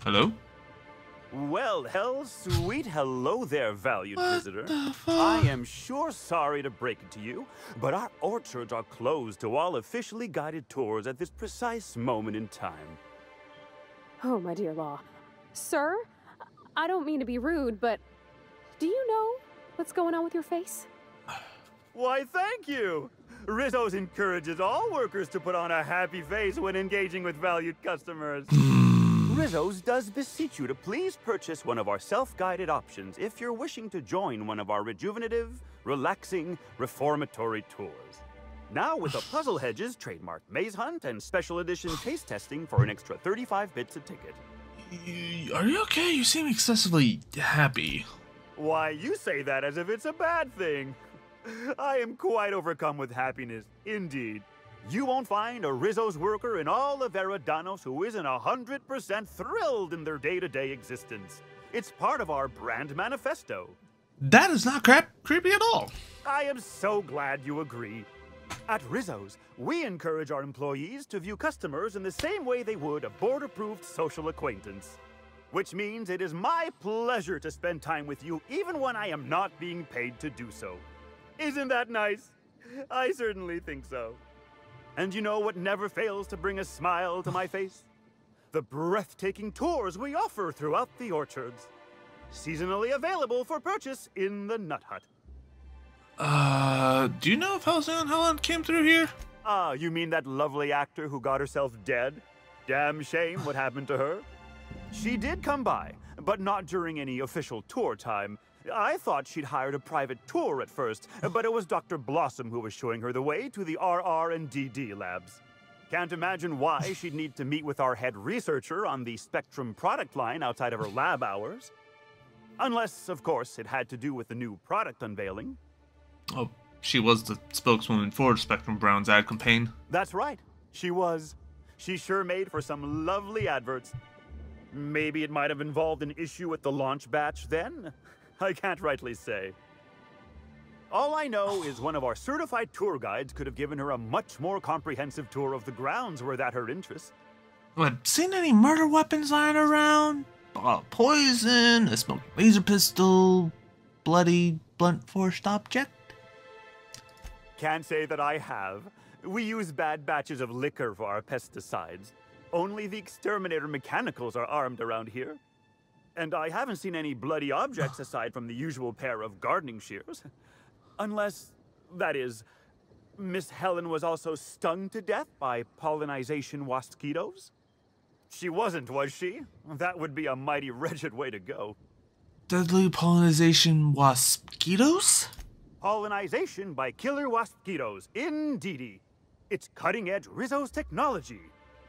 Hello? Well, sweet hello there, valued visitor. The fuck? I am sure sorry to break it to you, but our orchards are closed to all officially guided tours at this precise moment in time. Oh, my dear Law. Sir, I don't mean to be rude, but do you know what's going on with your face? Why, thank you! Rizzo's encourages all workers to put on a happy face when engaging with valued customers. Rizzo's does beseech you to please purchase one of our self-guided options if you're wishing to join one of our rejuvenative, relaxing, reformatory tours. Now with a Puzzle Hedges trademark maze hunt and special edition taste testing for an extra 35 bits a ticket. Are you okay? You seem excessively happy. Why, you say that as if it's a bad thing. I am quite overcome with happiness, indeed. You won't find a Rizzo's worker in all of Eridanos who isn't 100% thrilled in their day-to-day existence. It's part of our brand manifesto. That is not creepy at all. I am so glad you agree. At Rizzo's, we encourage our employees to view customers in the same way they would a board-approved social acquaintance. Which means it is my pleasure to spend time with you even when I am not being paid to do so. Isn't that nice? I certainly think so. And you know what never fails to bring a smile to my face? The breathtaking tours we offer throughout the orchards. Seasonally available for purchase in the Nut Hut. Do you know if Halcyon Helen came through here? Ah, you mean that lovely actor who got herself dead? Damn shame what happened to her. She did come by, but not during any official tour time. I thought she'd hired a private tour at first, but it was Dr. Blossom who was showing her the way to the RR and DD labs. Can't imagine why she'd need to meet with our head researcher on the Spectrum product line outside of her lab hours. Unless, of course, it had to do with the new product unveiling. Oh, she was the spokeswoman for Spectrum Brown's ad campaign. That's right, she was. She sure made for some lovely adverts. Maybe it might have involved an issue with the launch batch then? I can't rightly say. All I know is one of our certified tour guides could have given her a much more comprehensive tour of the grounds were that her interest. What, seen any murder weapons lying around? Poison, a smoking laser pistol, bloody blunt forced object? Can't say that I have. We use bad batches of liquor for our pesticides. Only the exterminator mechanicals are armed around here. And I haven't seen any bloody objects aside from the usual pair of gardening shears. Unless, that is, Miss Helen was also stung to death by pollinization wasquitos? She wasn't, was she? That would be a mighty wretched way to go. Deadly pollinization wasquitos? Pollinization by killer wasquitos, indeedy. It's cutting-edge Rizzo's technology.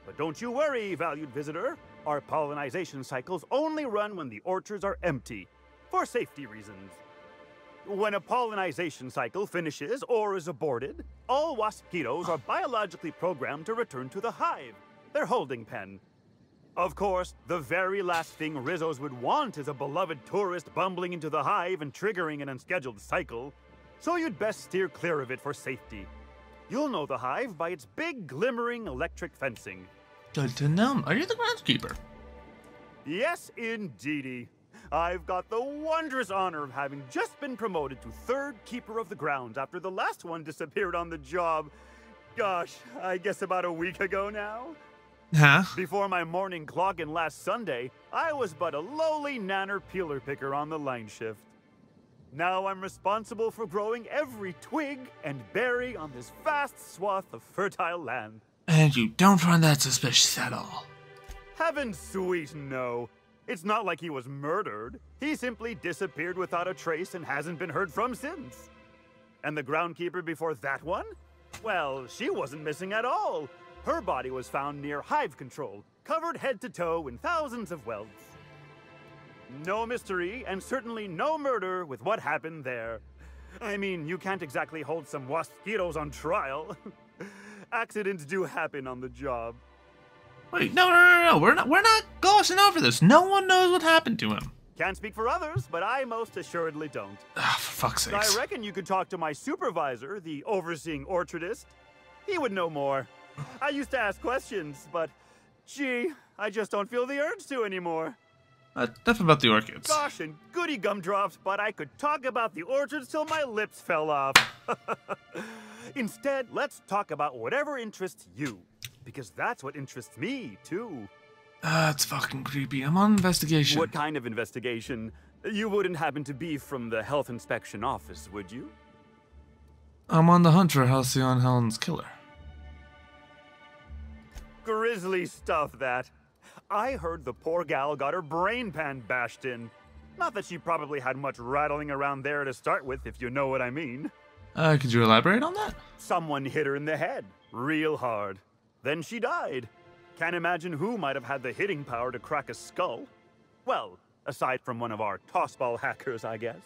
But don't you worry, valued visitor. Our pollinization cycles only run when the orchards are empty, for safety reasons. When a pollinization cycle finishes or is aborted, all wasquitos are biologically programmed to return to the hive, their holding pen. Of course, the very last thing Rizzo's would want is a beloved tourist bumbling into the hive and triggering an unscheduled cycle, so you'd best steer clear of it for safety. You'll know the hive by its big, glimmering electric fencing. Good to know. Are you the groundskeeper? Yes, indeedy. I've got the wondrous honor of having just been promoted to third keeper of the grounds after the last one disappeared on the job. Gosh, I guess about a week ago now. Huh? Before my morning clock-in last Sunday, I was but a lowly nanner peeler picker on the line shift. Now I'm responsible for growing every twig and berry on this vast swath of fertile land. And you don't find that suspicious at all? Heaven sweet, no. It's not like he was murdered. He simply disappeared without a trace and hasn't been heard from since. And the groundkeeper before that one? Well, she wasn't missing at all. Her body was found near hive control, covered head to toe in thousands of welts. No mystery, and certainly no murder with what happened there. I mean, you can't exactly hold some wasquitos on trial. Accidents do happen on the job. Wait, no. We're not glossing over this. No one knows what happened to him. Can't speak for others, but I most assuredly don't. Ah, for fuck's sakes. I reckon you could talk to my supervisor, the overseeing orchardist. He would know more. I used to ask questions, but Gee, I just don't feel the urge to anymore. Enough about the orchids. Gosh, and goody gumdrops, but I could talk about the orchards till my lips fell off. Instead, let's talk about whatever interests you. Because that's what interests me, too. It's fucking creepy. I'm on investigation. What kind of investigation? You wouldn't happen to be from the health inspection office, would you? I'm on the hunt for Halcyon Helen's killer. Grisly stuff, that. I heard the poor gal got her brain pan bashed in. Not that she probably had much rattling around there to start with, if you know what I mean. Could you elaborate on that? Someone hit her in the head, real hard. Then she died. Can't imagine who might have had the hitting power to crack a skull. Well, aside from one of our tossball hackers, I guess.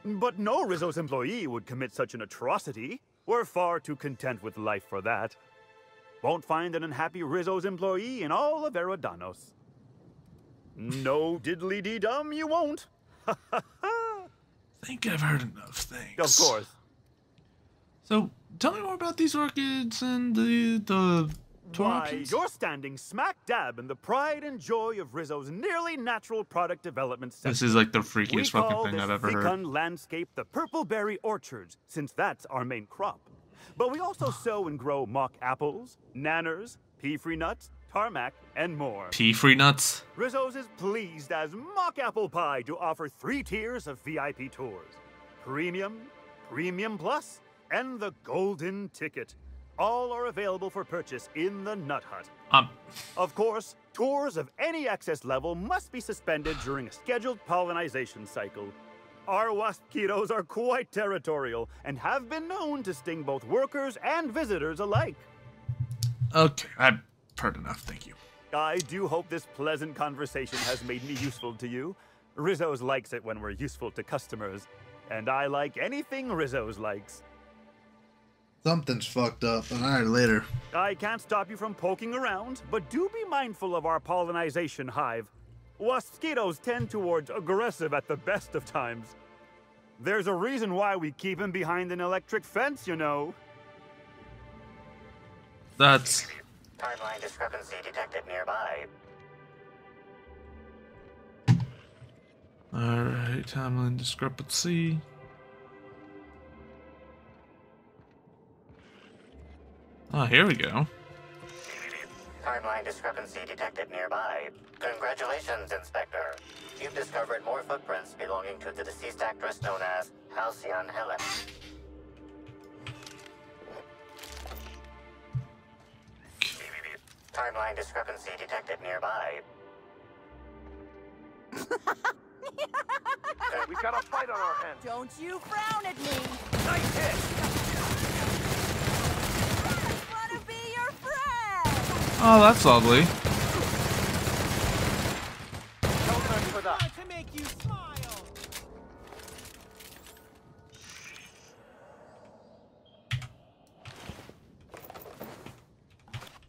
But no Rizzo's employee would commit such an atrocity. We're far too content with life for that. Won't find an unhappy Rizzo's employee in all of Eridanos. No diddly-dee-dum, you won't. Think I've heard enough things. Of course. So, tell me more about these orchids and the Why, orchids. you're standing smack dab in the pride and joy of Rizzo's nearly natural product development center. This is like the freakiest We fucking call thing this I've ever heard. fecund landscape the purple-berry orchards, since that's our main crop. But we also sow and grow mock apples, nanners, pea-free nuts, tarmac, and more. Pea-free nuts? Rizzo's is pleased as Mock Apple Pie to offer 3 tiers of VIP tours. Premium, Premium Plus, and the Golden Ticket. All are available for purchase in the Nut Hut. Of course, tours of any access level must be suspended during a scheduled pollinization cycle. Our wasp-ketos are quite territorial and have been known to sting both workers and visitors alike. Okay, I've heard enough, thank you. I do hope this pleasant conversation has made me useful to you. Rizzo's likes it when we're useful to customers, and I like anything Rizzo's likes. Something's fucked up. Alright, later. I can't stop you from poking around, but do be mindful of our pollinization hive. Wasps-ketos tend towards aggressive at the best of times. There's a reason why we keep him behind an electric fence, you know. That's... Timeline discrepancy detected nearby. Alright, timeline discrepancy. Oh, here we go. Timeline discrepancy detected nearby. Congratulations, Inspector. You've discovered more footprints belonging to the deceased actress known as Halcyon Helen. Timeline discrepancy detected nearby. We've got a fight on our hands. Don't you frown at me! Nice hit! I wanna be your friend! Oh, that's lovely. No time for that. To make you smile!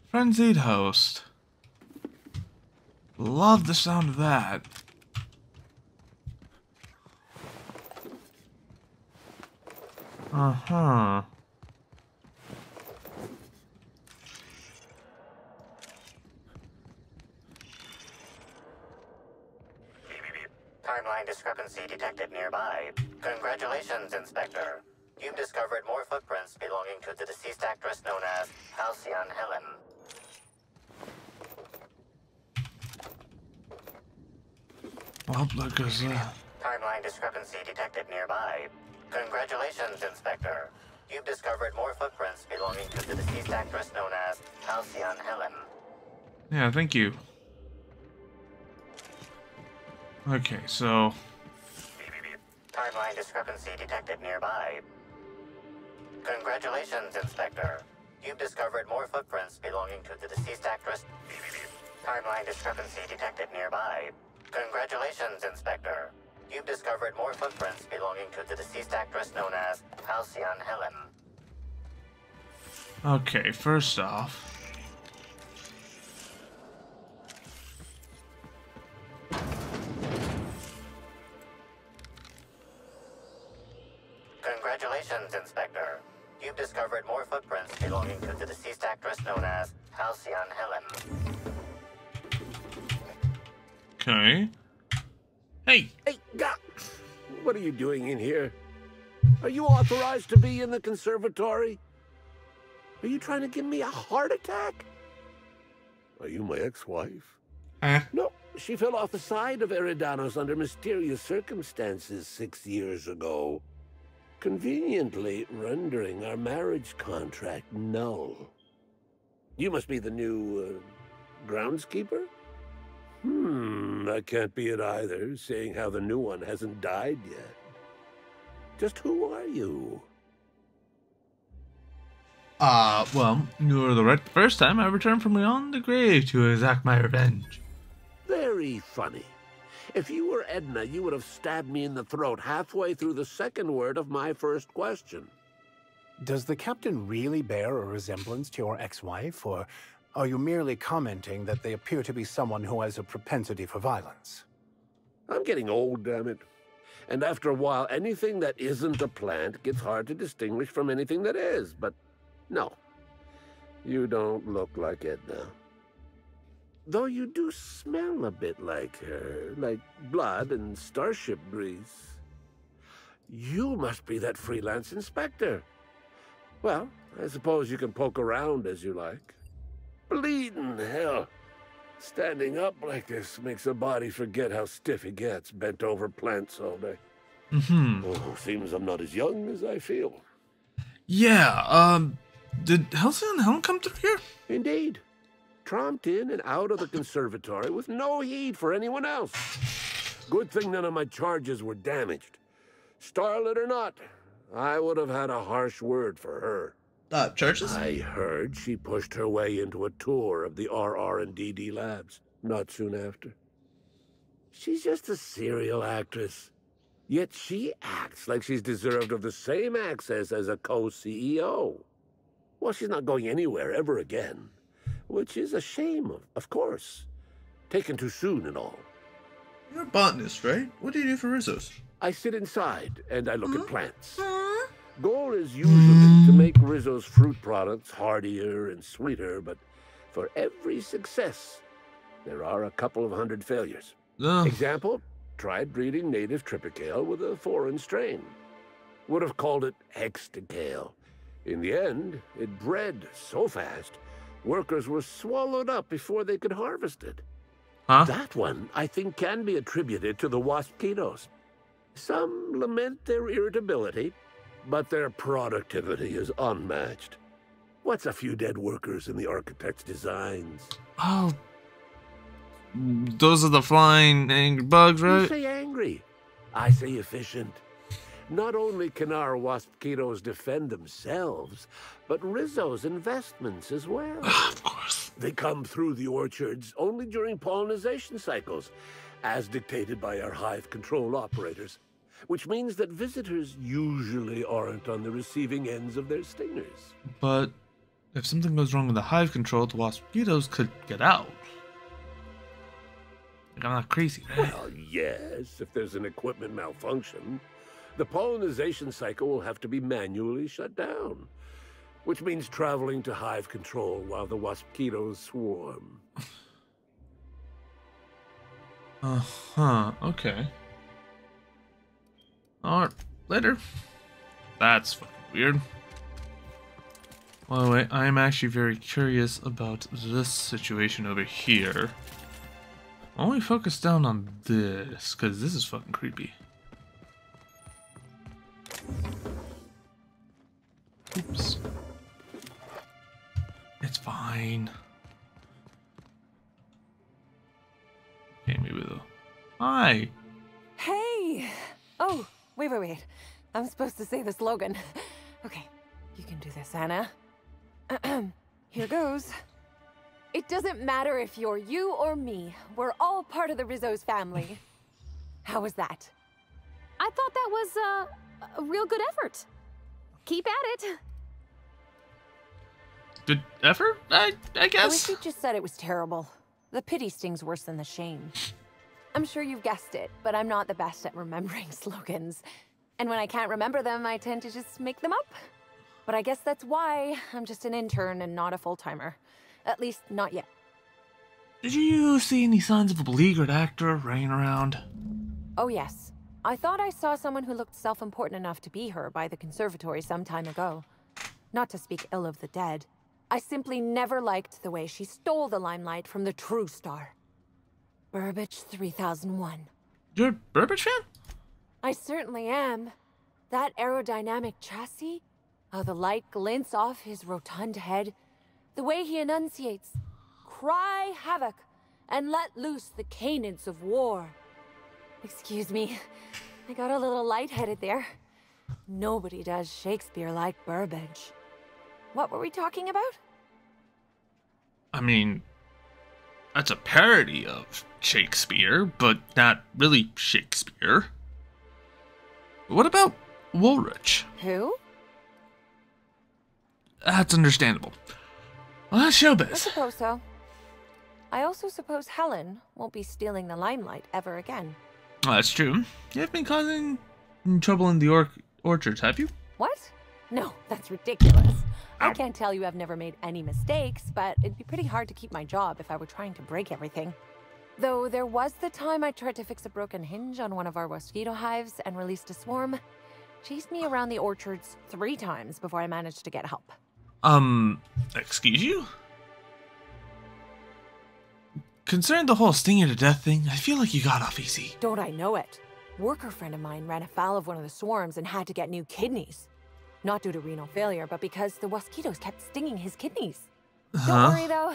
Frenzied host. Love the sound of that. Uh-huh. Timeline discrepancy detected nearby. Congratulations, Inspector. You've discovered more footprints belonging to the deceased actress known as Halcyon Helen. Well, look, cause, Timeline discrepancy detected nearby. Congratulations, Inspector. You've discovered more footprints belonging to the deceased actress known as Halcyon Helen. yeah, thank you. Okay, so... Timeline discrepancy detected nearby. Congratulations, Inspector. You've discovered more footprints belonging to the deceased actress. Timeline discrepancy detected nearby. Congratulations, Inspector. You've discovered more footprints belonging to the deceased actress known as Halcyon Helen. Okay, first off... Congratulations, Inspector. You've discovered more footprints belonging to the deceased actress known as Halcyon Helen. Okay. Hey! Hey, what are you doing in here? Are you authorized to be in the conservatory? Are you trying to give me a heart attack? Are you my ex-wife? No, she fell off the side of Eridanos under mysterious circumstances 6 years ago, conveniently rendering our marriage contract null. You must be the new, groundskeeper? That can't be it either, seeing how the new one hasn't died yet. Just who are you? Well, you were the right the first time. I returned from beyond the grave to exact my revenge. Very funny. If you were Edna, you would have stabbed me in the throat halfway through the second word of my first question. Does the captain really bear a resemblance to your ex-wife, or are you merely commenting that they appear to be someone who has a propensity for violence? I'm getting old, damn it. And after a while, anything that isn't a plant gets hard to distinguish from anything that is. But no, you don't look like Edna. Though you do smell a bit like her, like blood and starship grease. You must be that freelance inspector. Well, I suppose you can poke around as you like. Bleeding hell. Standing up like this makes a body forget how stiff it gets, bent over plants all day. Oh, seems I'm not as young as I feel. Yeah, did Halcyon and Helen come through here? Indeed. Tromped in and out of the conservatory with no heed for anyone else. Good thing none of my charges were damaged. Starlet or not, I would have had a harsh word for her. Charges? I heard she pushed her way into a tour of the RR&DD labs not soon after. She's just a serial actress. Yet she acts like she's deserved of the same access as a co-CEO. Well, she's not going anywhere ever again. Which is a shame, of course. Taken too soon and all. You're a botanist, right? What do you do for Rizzo's? I sit inside and I look at plants. Goal is usually to make Rizzo's fruit products hardier and sweeter, but for every success, there are a couple of hundred failures. Example, tried breeding native Tripicale with a foreign strain. Would have called it Hexticale. In the end, it bred so fast, workers were swallowed up before they could harvest it. That one, I think, can be attributed to the waspitos. Some lament their irritability, but their productivity is unmatched. What's a few dead workers in the architect's designs? Oh, those are the flying angry bugs, right? You say angry. I say efficient. Not only can our waspitos defend themselves, but Rizzo's investments as well. Of course. They come through the orchards only during pollination cycles, as dictated by our hive control operators, which means that visitors usually aren't on the receiving ends of their stingers. But if something goes wrong with the hive control, the waspitos could get out. Like, I'm not crazy, right? Well, yes, if there's an equipment malfunction. The pollination cycle will have to be manually shut down, which means traveling to hive control while the waspitos swarm. Okay. Alright, later. That's fucking weird. By the way, I am actually very curious about this situation over here. Why don't we focus down on this, because this is fucking creepy. Oops. It's fine. Okay, maybe though. Hi! Hey! Oh, wait. I'm supposed to say the slogan. Okay, you can do this, Anna. Here goes. It doesn't matter if you're you or me. We're all part of the Rizzo's family. How was that? I thought that was a real good effort. Keep at it. Good effort, I I wish guess? you just said it was terrible. The pity stings worse than the shame. I'm sure you've guessed it, but I'm not the best at remembering slogans. And when I can't remember them, I tend to just make them up. But I guess that's why I'm just an intern and not a full-timer. At least, not yet. Did you see any signs of a beleaguered actor running around? Oh yes. I thought I saw someone who looked self-important enough to be her by the conservatory some time ago. Not to speak ill of the dead. I simply never liked the way she stole the limelight from the true star. Burbage 3001. You're a Burbage fan? I certainly am. That aerodynamic chassis, how the light glints off his rotund head, the way he enunciates, cry havoc, and let loose the canids of war. Excuse me, I got a little lightheaded there. Nobody does Shakespeare like Burbage. What were we talking about? I mean, that's a parody of Shakespeare, but not really Shakespeare. What about Woolrich? Who? That's understandable. Well, that's I showbiz. suppose so. I also suppose Helen won't be stealing the limelight ever again. Well, that's true. You have been causing trouble in the orchards, have you? What? No, that's ridiculous. I can't tell you I've never made any mistakes, but it'd be pretty hard to keep my job if I were trying to break everything. Though there was the time I tried to fix a broken hinge on one of our mosquito hives and released a swarm. Chased me around the orchards 3 times before I managed to get help. Excuse you? Concerning the whole sting you to death thing, I feel like you got off easy. Don't I know it? Worker friend of mine ran afoul of one of the swarms and had to get new kidneys. Not due to renal failure, but because the mosquitoes kept stinging his kidneys. Don't worry though,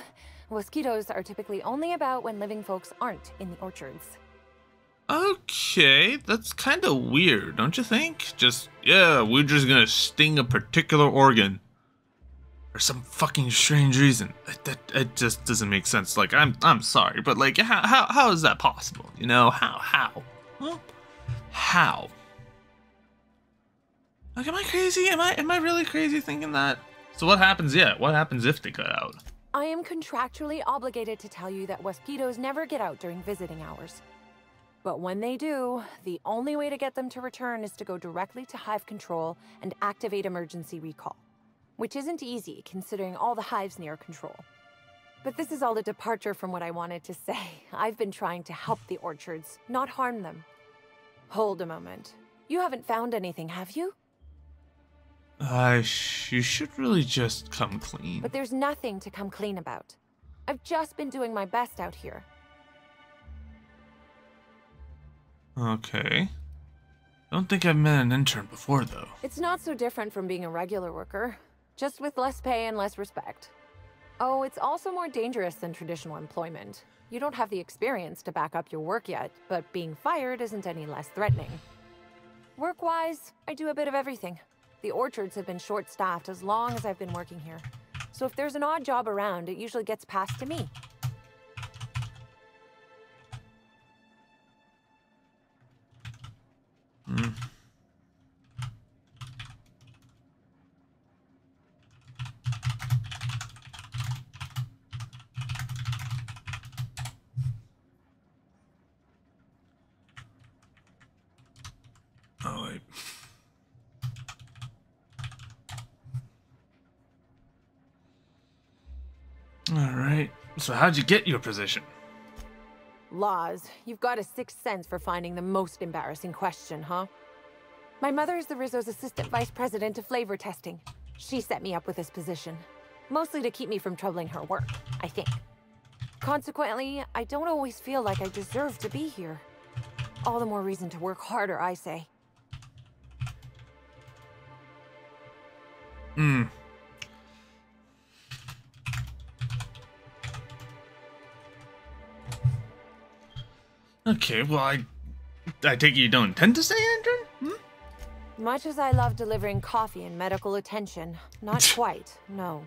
mosquitoes are typically only about when living folks aren't in the orchards. Okay, that's kind of weird, don't you think? Just, yeah, we're just gonna sting a particular organ. For some fucking strange reason. It just doesn't make sense. Like, I'm sorry, but like, how is that possible? You know, how? Huh? How? Like, am I crazy? Am I really crazy thinking that? So what happens, what happens if they cut out? I am contractually obligated to tell you that mosquitoes never get out during visiting hours. But when they do, the only way to get them to return is to go directly to hive control and activate emergency recall. Which isn't easy, considering all the hives near control. But this is all a departure from what I wanted to say. I've been trying to help the orchards, not harm them. Hold a moment. You haven't found anything, have you? You should really just come clean. But there's nothing to come clean about. I've just been doing my best out here. Okay. Don't think I've met an intern before, though. It's not so different from being a regular worker. Just with less pay and less respect. Oh, it's also more dangerous than traditional employment. You don't have the experience to back up your work yet, but being fired isn't any less threatening. Work-wise, I do a bit of everything. The orchards have been short-staffed as long as I've been working here. So if there's an odd job around, it usually gets passed to me. Oh, wait. Alright, so how'd you get your position? Laws, you've got a sixth sense for finding the most embarrassing question, huh? My mother is the Rizzo's assistant vice president of flavor testing. She set me up with this position. Mostly to keep me from troubling her work, I think. Consequently, I don't always feel like I deserve to be here. All the more reason to work harder, I say. Okay, well, I take it you don't intend to stay an intern? Much as I love delivering coffee and medical attention, not quite, no.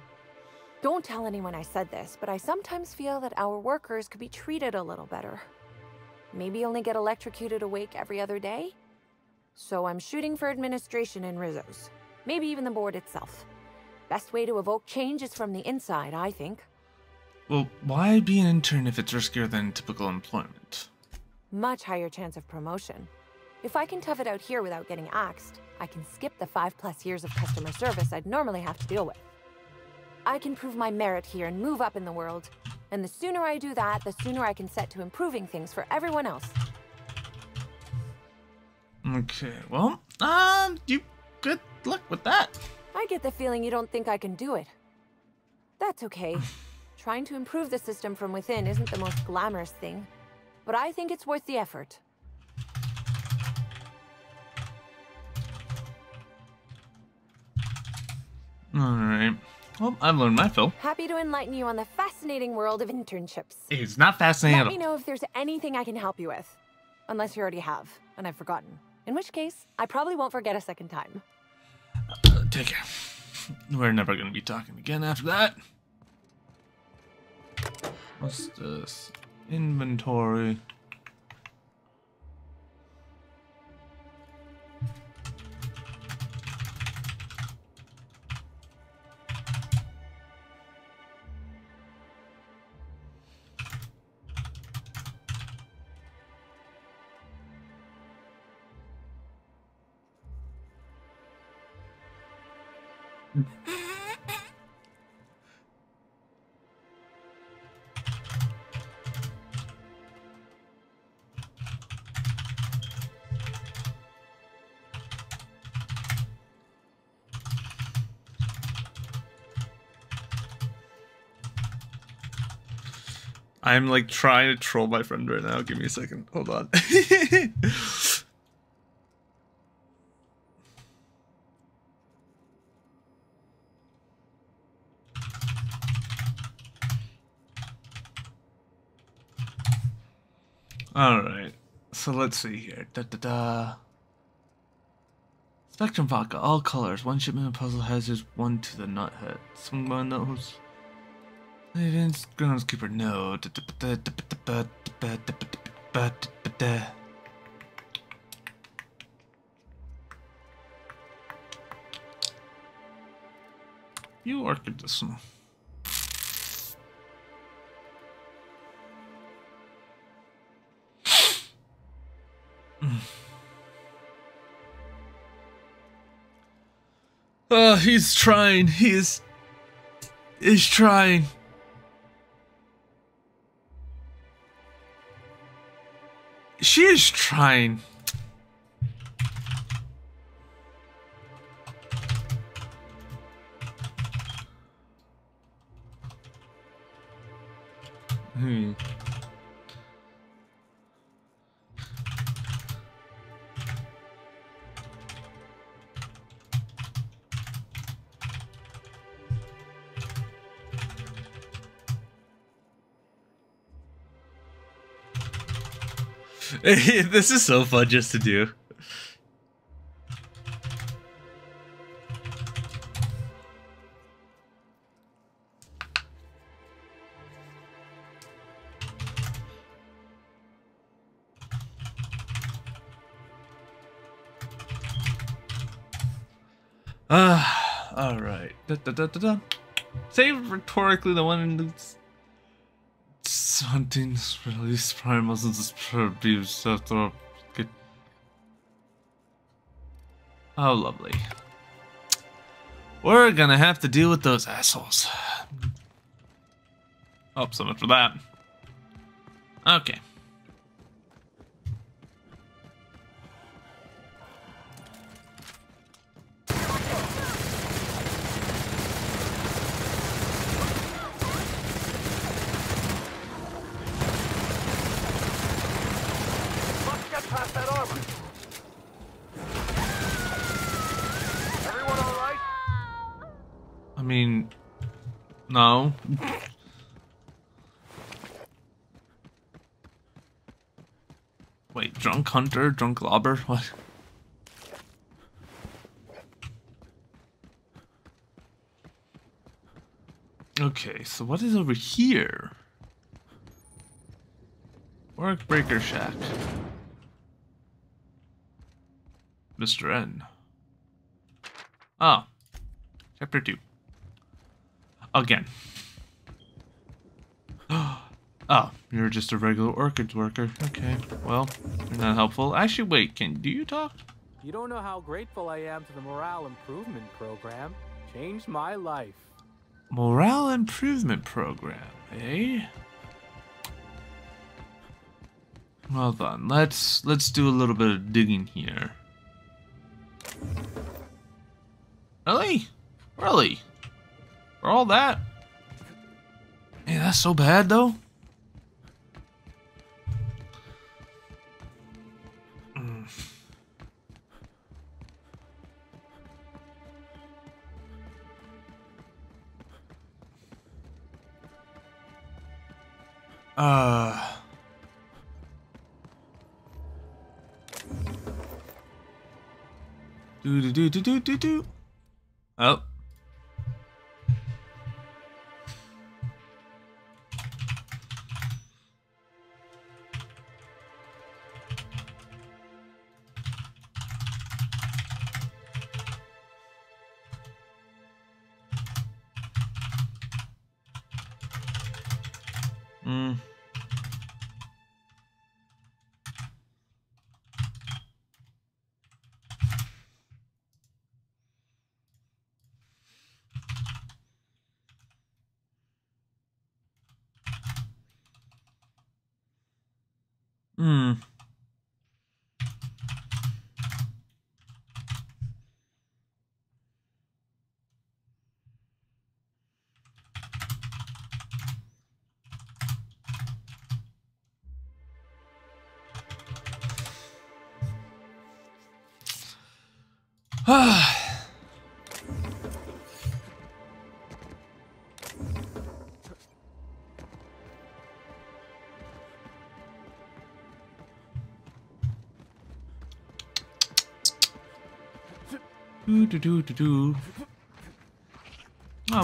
Don't tell anyone I said this, but I sometimes feel that our workers could be treated a little better. Maybe only get electrocuted awake every other day? So I'm shooting for administration in Rizzo's. Maybe even the board itself. Best way to evoke change is from the inside, I think. Well, why be an intern if it's riskier than typical employment? Much higher chance of promotion. If I can tough it out here without getting axed, I can skip the 5+ years of customer service I'd normally have to deal with. I can prove my merit here and move up in the world. And the sooner I do that, the sooner I can set to improving things for everyone else. Okay, well, you good luck with that. I get the feeling you don't think I can do it. That's okay. Trying to improve the system from within isn't the most glamorous thing, but I think it's worth the effort. Alright. Well, I've learned my fill. Happy to enlighten you on the fascinating world of internships. It's not fascinating Let at me all. know if there's anything I can help you with. Unless you already have, and I've forgotten. In which case, I probably won't forget a second time. Take care. We're never going to be talking again after that. What's this? Inventory. I'm like trying to troll my friend right now. Give me a second. Hold on. Alright. So let's see here. Spectrum vodka, all colors. One shipment of puzzle hazards, one to the nuthead. Someone knows. Events, groundskeeper, no. You orchid this one. He's trying. He's trying. She is trying. This is so fun just to do. All right. Say rhetorically the one in the hunting release prime wasn't abuse. Oh, lovely. We're gonna have to deal with those assholes. Oh, so much for that. Okay. Past that armor. Everyone all right? I mean, no. Wait, drunk hunter, drunk lobber, what? Okay, so what is over here? Work breaker shack. Mr. N. Oh. Chapter 2. Again. Oh, you're just a regular orchids worker. Okay, well, you're not helpful. Actually, wait, do you talk? You don't know how grateful I am to the morale improvement program. Changed my life. Morale improvement program, eh? Hold on, let's do a little bit of digging here. Really? Really? For all that? Hey, that's so bad though? Do. Oh. Hmm. Do. Oh,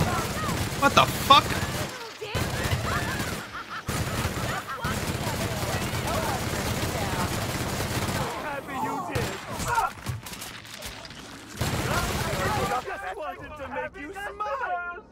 what the fuck? Happy you did. Just wanted to make you smile.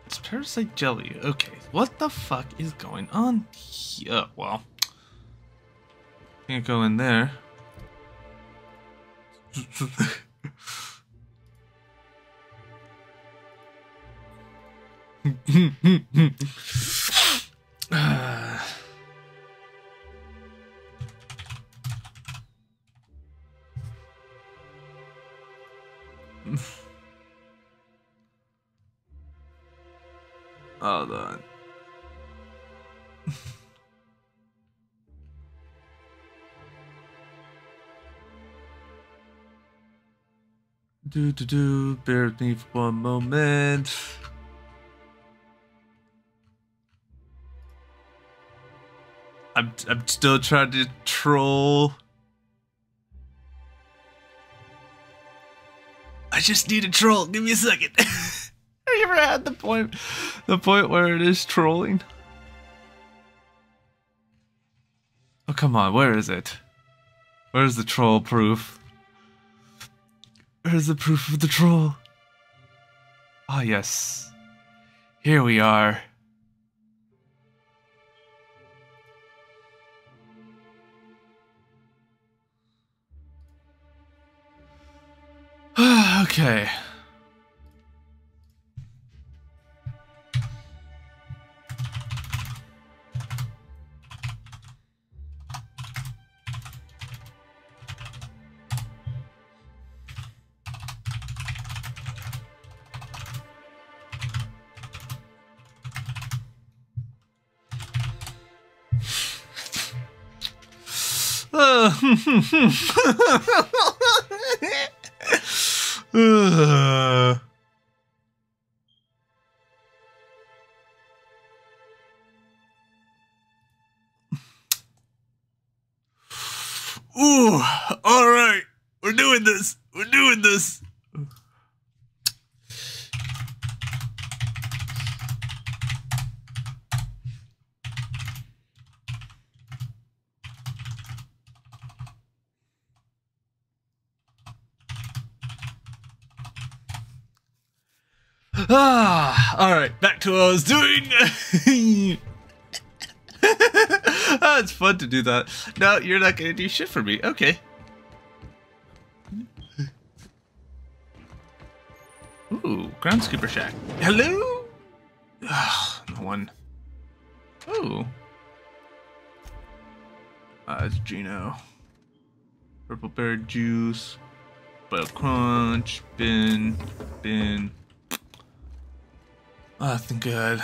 It's parasite jelly. Okay, what the fuck is going on here? Well, can't go in there. Hold on. Bear with me for one moment. I'm still trying to troll. I just need a troll. Give me a second. Have you ever had the point where it is trolling? Oh, come on. Where is it? Where's the troll proof? Where's the proof of the troll? Ah, yes. Here we are. Okay. Ooh, all right. We're doing this. We're doing this. All right, back to what I was doing. Oh, it's fun to do that. No, you're not gonna do shit for me. Okay. Ooh, groundskeeper shack. Hello? No one. Ooh. It's Gino. Purple berry juice. Boiled crunch. Bin. Nothing good.